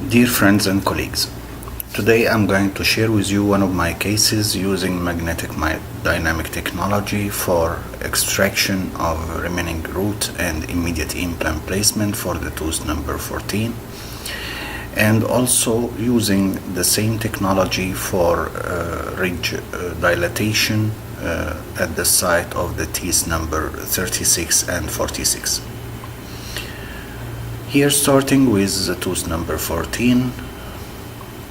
Dear friends and colleagues, today I'm going to share with you one of my cases using magnetic dynamic technology for extraction of remaining root and immediate implant placement for the tooth number 14, and also using the same technology for ridge dilatation at the site of the teeth number 36 and 46. Here, starting with the tooth number 14,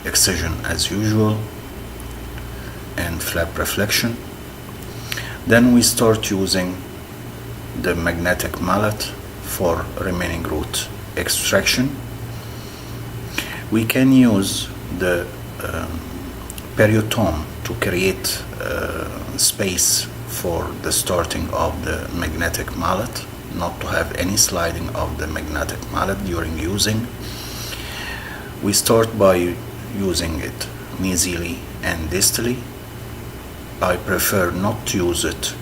excision as usual and flap reflection. Then we start using the magnetic mallet for remaining root extraction. We can use the periotome to create space for the starting of the magnetic mallet, not to have any sliding of the magnetic mallet during using. We start by using it mesially and distally. I prefer not to use it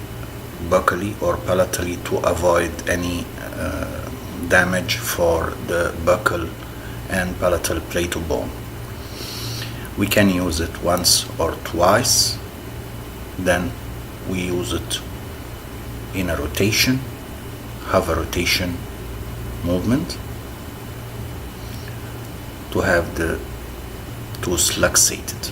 buccally or palatally to avoid any damage for the buccal and palatal plateau bone. We can use it once or twice, then we use it in a rotation, have a rotation movement to have the tooth luxated.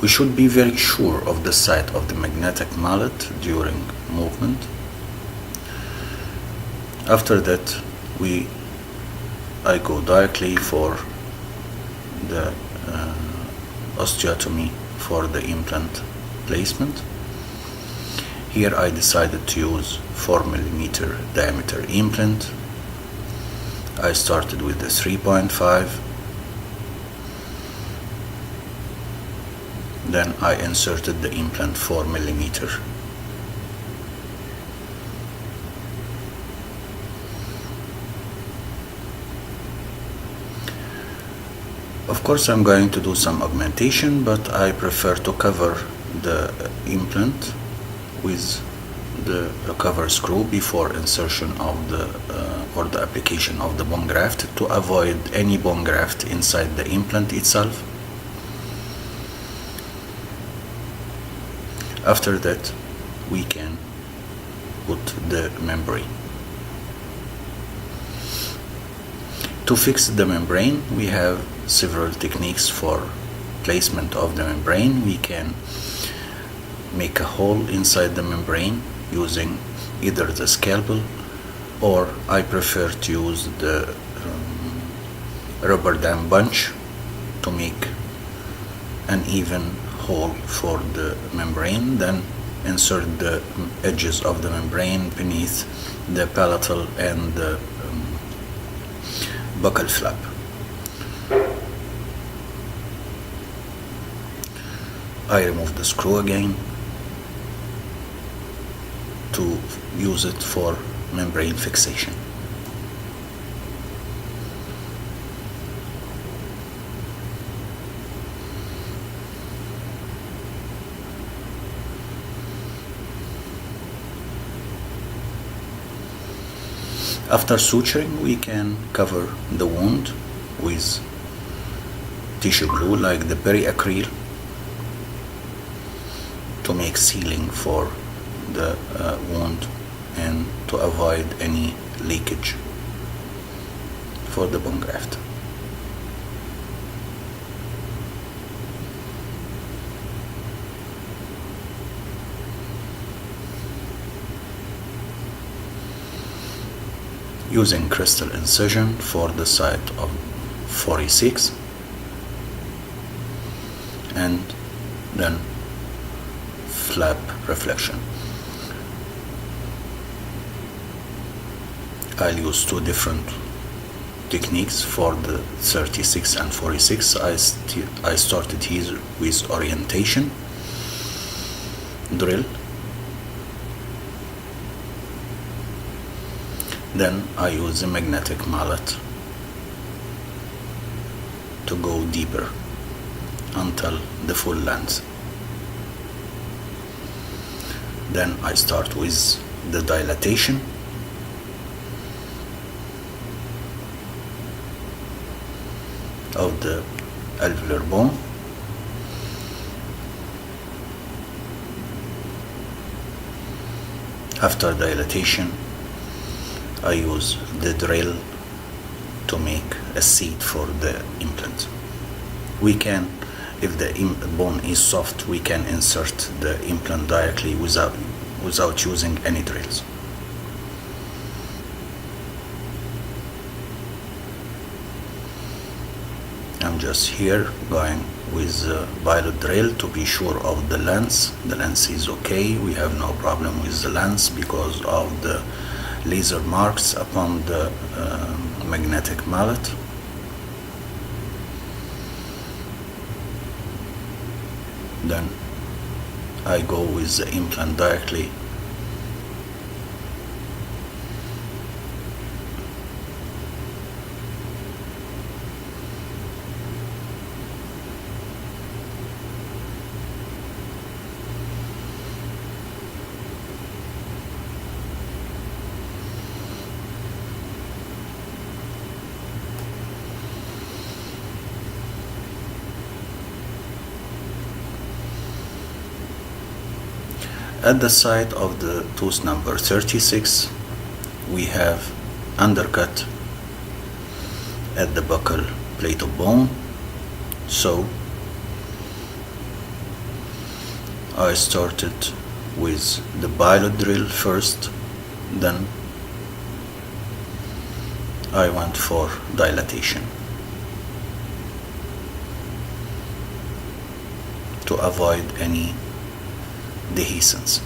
We should be very sure of the site of the magnetic mallet during movement. After that, I go directly for the osteotomy for the implant placement. Here I decided to use 4mm diameter implant. I started with the 3.5. Then I inserted the implant 4mm. Of course, I'm going to do some augmentation, but I prefer to cover the implant with the cover screw before insertion of the or the application of the bone graft, to avoid any bone graft inside the implant itself. After that, we can put the membrane. To fix the membrane, we have several techniques for placement of the membrane. We can make a hole inside the membrane using either the scalpel, or I prefer to use the rubber dam bunch to make an even hole for the membrane, then insert the edges of the membrane beneath the palatal and the buccal flap. I remove the screw again to use it for membrane fixation. After suturing, we can cover the wound with tissue glue like the periacryl to make sealing for the wound and to avoid any leakage for the bone graft. Using crystal incision for the site of 46, and then flap reflection. I'll use two different techniques for the 36 and 46. I started here with orientation drill. Then I use a magnetic mallet to go deeper until the full length. Then I start with the dilatation. Of the alveolar bone. After dilatation, I use the drill to make a seat for the implant. We can, if the bone is soft, we can insert the implant directly without using any drills. I'm just here going with the pilot drill to be sure of the lens. The lens is okay. We have no problem with the lens because of the laser marks upon the magnetic mallet. Then I go with the implant directly at the side of the tooth number 36. We have undercut at the buccal plate of bone. So I started with the pilot drill first, then I went for dilatation to avoid any dehiscence.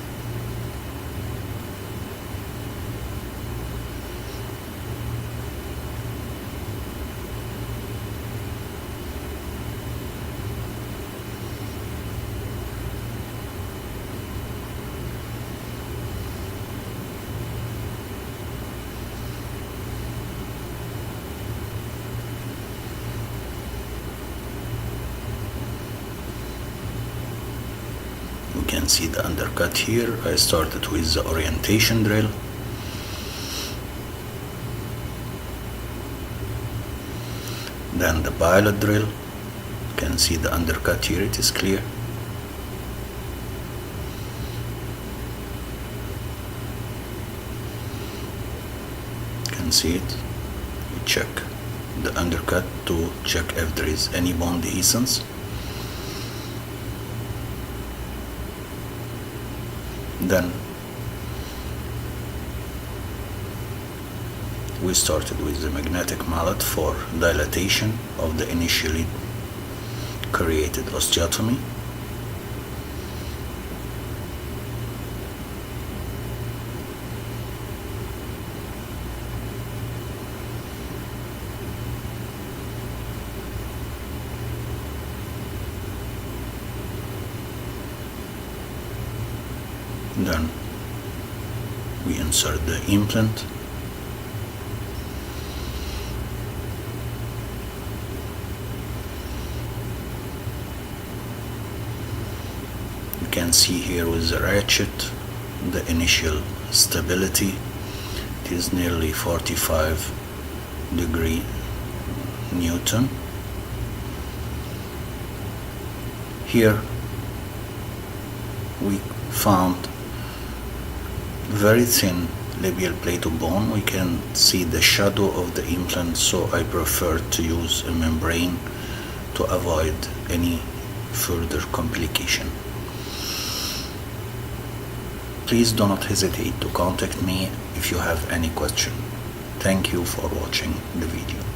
You can see the undercut here. I started with the orientation drill. Then the pilot drill. You can see the undercut here, it is clear. You can see it. You check the undercut to check if there is any bone dehiscence. Then we started with the magnetic mallet for dilatation of the initially created osteotomy. Then we insert the implant. You can see here with the ratchet the initial stability. It is nearly 45 degree Newton. Here we found very thin labial plate of bone. We can see the shadow of the implant, so I prefer to use a membrane to avoid any further complication. Please do not hesitate to contact me if you have any question. Thank you for watching the video.